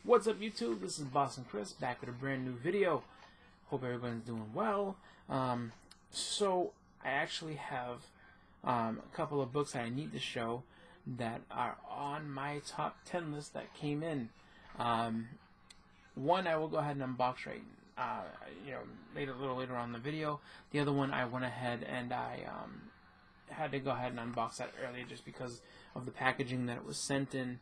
What's up, YouTube? This is Boston Chris back with a brand new video. Hope everyone's doing well. So I actually have a couple of books that I need to show that are on my top 10 list that came in. One I will go ahead and unbox right, a little later on in the video. The other one I went ahead and I had to go ahead and unbox that earlier just because of the packaging that it was sent in.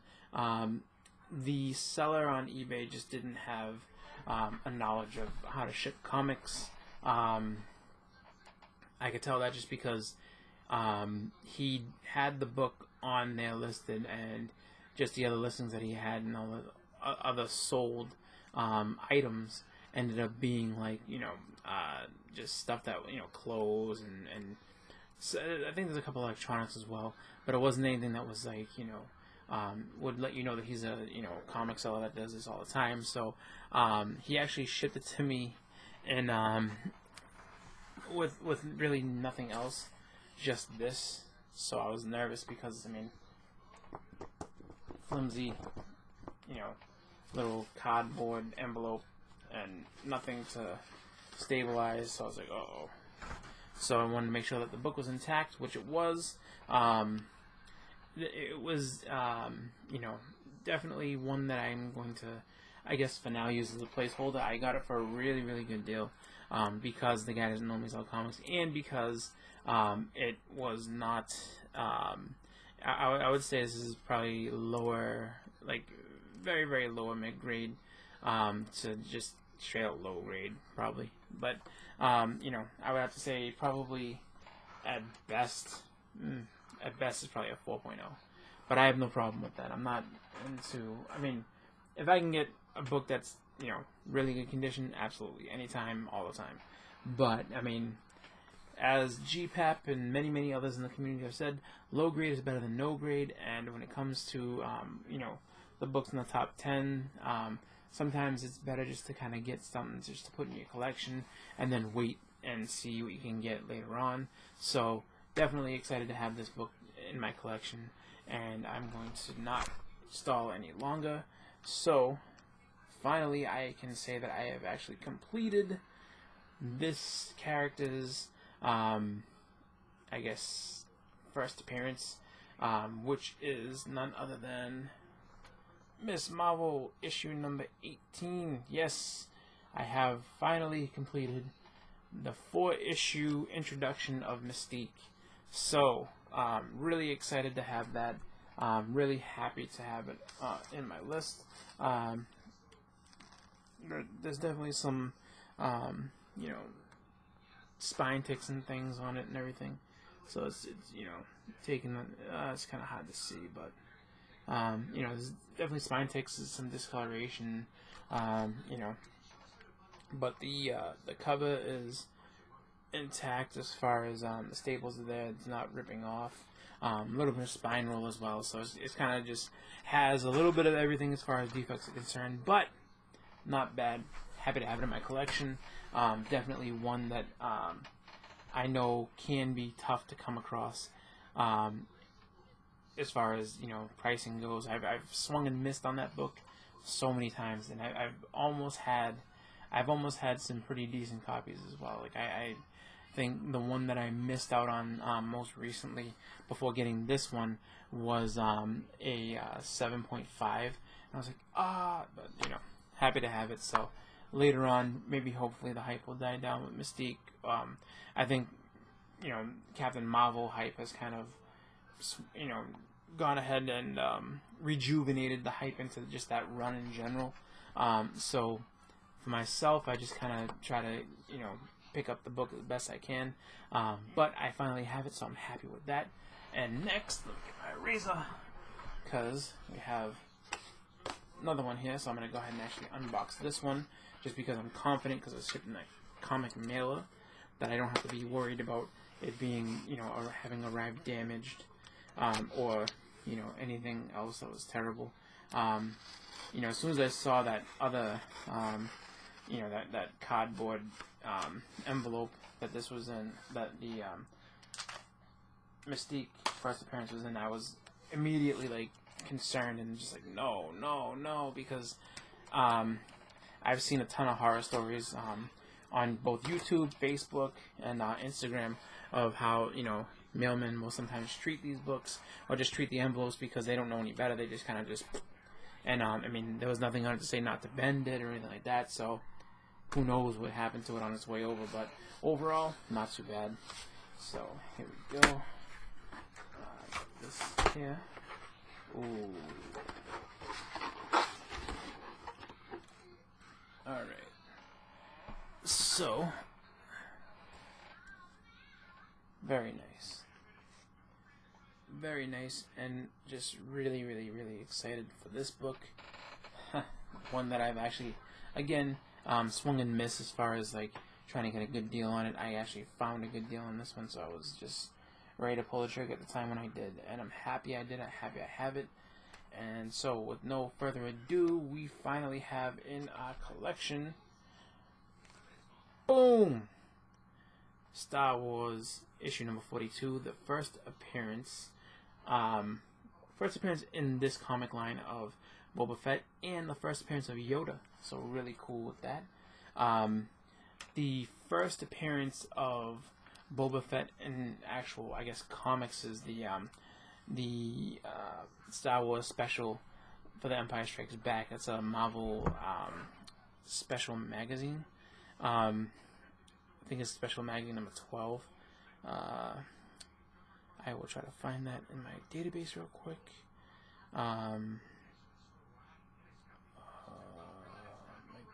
The seller on eBay just didn't have a knowledge of how to ship comics. I could tell that just because he had the book on there listed, and just the other listings that he had and all the other sold items ended up being like, just stuff that, clothes and so I think there's a couple of electronics as well, but it wasn't anything that was like, would let you know that he's a comic seller that does this all the time. So he actually shipped it to me, and with really nothing else, just this. So I was nervous because flimsy, little cardboard envelope and nothing to stabilize. So I was like, uh-oh. So I wanted to make sure that the book was intact, which it was. It was, definitely one that I'm going to, I guess, for now use as a placeholder. I got it for a really, really good deal because the guy doesn't normally sell comics, and because it was not, I would say this is probably lower, like very, very lower mid-grade to just straight out low grade, probably. But, I would have to say probably at best is probably a 4.0. But I have no problem with that. I'm not into, if I can get a book that's, really good condition, absolutely, anytime, all the time. But, as GPAP and many, many others in the community have said, low grade is better than no grade, and when it comes to, the books in the top 10, sometimes it's better just to kind of get something just to put in your collection and then wait and see what you can get later on. So definitely excited to have this book in my collection, and I'm going to not stall any longer. So finally I can say that I have actually completed this character's I guess first appearance, which is none other than Miss Marvel issue number 18. Yes, I have finally completed the 4-issue introduction of Mystique. So, really excited to have that. Really happy to have it in my list. There's definitely some, spine ticks and things on it and everything. So it's taking it's kind of hard to see, but there's definitely spine ticks, some discoloration, but the cover is intact as far as the staples are there. It's not ripping off. A little bit of spine roll as well, so it's kind of just has a little bit of everything as far as defects are concerned, but not bad. Happy to have it in my collection. Definitely one that I know can be tough to come across. As far as pricing goes, I've swung and missed on that book so many times, and I've almost had some pretty decent copies as well. Like I think the one that I missed out on most recently before getting this one was a 7.5, and I was like, but happy to have it. So later on, maybe hopefully the hype will die down with Mystique. I think Captain Marvel hype has kind of gone ahead and rejuvenated the hype into just that run in general. So for myself, I just kind of try to pick up the book as best I can, but I finally have it, so I'm happy with that. And next, let me get my eraser, because we have another one here, so I'm going to go ahead and actually unbox this one, just because I'm confident, because it's shipped in a comic mailer, that I don't have to be worried about it being, or having arrived damaged, or, anything else that was terrible. As soon as I saw that other, that cardboard envelope that this was in, that the Mystique first appearance was in, I was immediately, concerned and just like, no, because I've seen a ton of horror stories on both YouTube, Facebook, and Instagram of how, you know, mailmen will sometimes treat these books or just treat the envelopes because they don't know any better. They just kind of just, and I mean, there was nothing on it to say not to bend it or anything like that. So who knows what happened to it on its way over? But overall, not too bad. So here we go. This here. Ooh. All right. So very nice. Very nice, and just really, really, really excited for this book. One that I've actually, again, swung and missed as far as like trying to get a good deal on it. I actually found a good deal on this one, so I was just ready to pull the trigger at the time when I did, and I'm happy I did. I'm happy I have it. And so, with no further ado, we finally have in our collection, boom, Star Wars issue number 42, the first appearance in this comic line of Boba Fett, and the first appearance of Yoda. So really cool with that. The first appearance of Boba Fett in actual, I guess, comics is the Star Wars special for The Empire Strikes Back. That's a Marvel special magazine. I think it's special magazine number 12. I will try to find that in my database real quick. My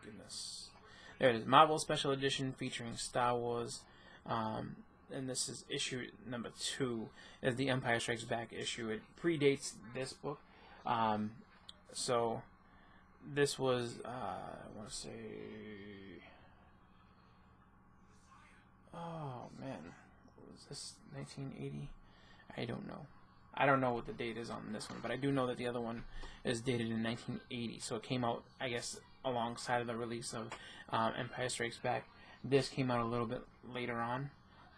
goodness. There it is. Marvel Special Edition featuring Star Wars. And this is issue number 2. Is the Empire Strikes Back issue. It predates this book. So this was, I want to say, oh man, was this 1980? I don't know. I don't know what the date is on this one, but I do know that the other one is dated in 1980. So it came out, I guess, alongside of the release of Empire Strikes Back. This came out a little bit later on.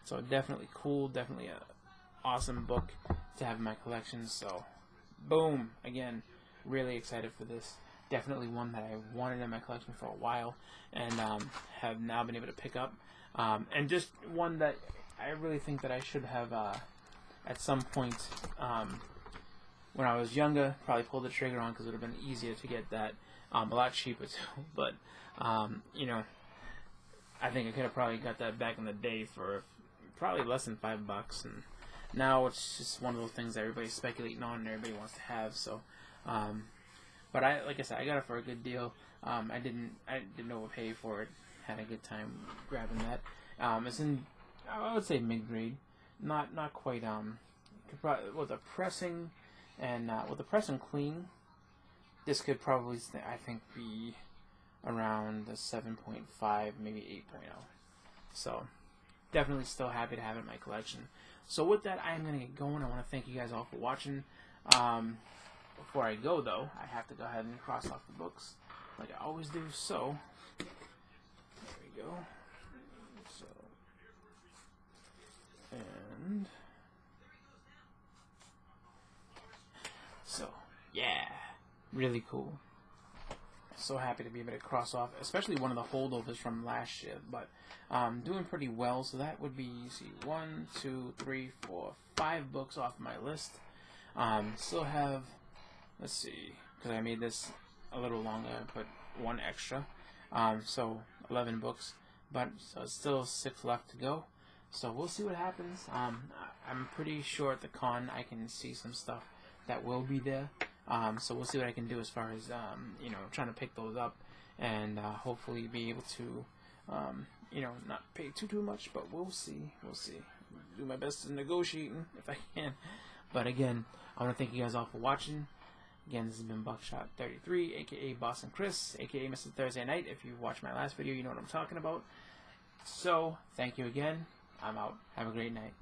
So definitely cool, definitely a awesome book to have in my collection. So, boom, again, really excited for this. Definitely one that I wanted in my collection for a while, and have now been able to pick up. And just one that I really think that I should have, at some point, when I was younger, probably pulled the trigger on, because it would have been easier to get that, a lot cheaper too. But, you know, I think I could have probably got that back in the day for probably less than $5, and now it's just one of those things that everybody's speculating on and everybody wants to have. So, but like I said, I got it for a good deal. I didn't overpay for it. Had a good time grabbing that. It's in, I would say, mid-grade, not quite. With the pressing and with the press and clean, this could probably, I think, be around the 7.5, maybe 8.0. So definitely still happy to have it in my collection. So with that, I am going to get going. I want to thank you guys all for watching. Before I go, though, I have to go ahead and cross off the books like I always do. So there we go. So, and so yeah, really cool. So happy to be able to cross off, especially one of the holdovers from last year, but doing pretty well. So that would be, you see, 1, 2, 3, 4, 5 books off my list. Still have, let's see, because I made this a little longer, I put 1 extra, so 11 books, but so it's still 6 left to go. So we'll see what happens. I'm pretty sure at the con I can see some stuff that will be there. So we'll see what I can do as far as, you know, trying to pick those up and hopefully be able to, you know, not pay too much, but we'll see. We'll see. Do my best in negotiating if I can. But again, I want to thank you guys all for watching. Again, this has been Buckshot33, aka Boston Chris, aka Mr. Thursday Night. If you watched my last video, you know what I'm talking about. So, thank you again. I'm out. Have a great night.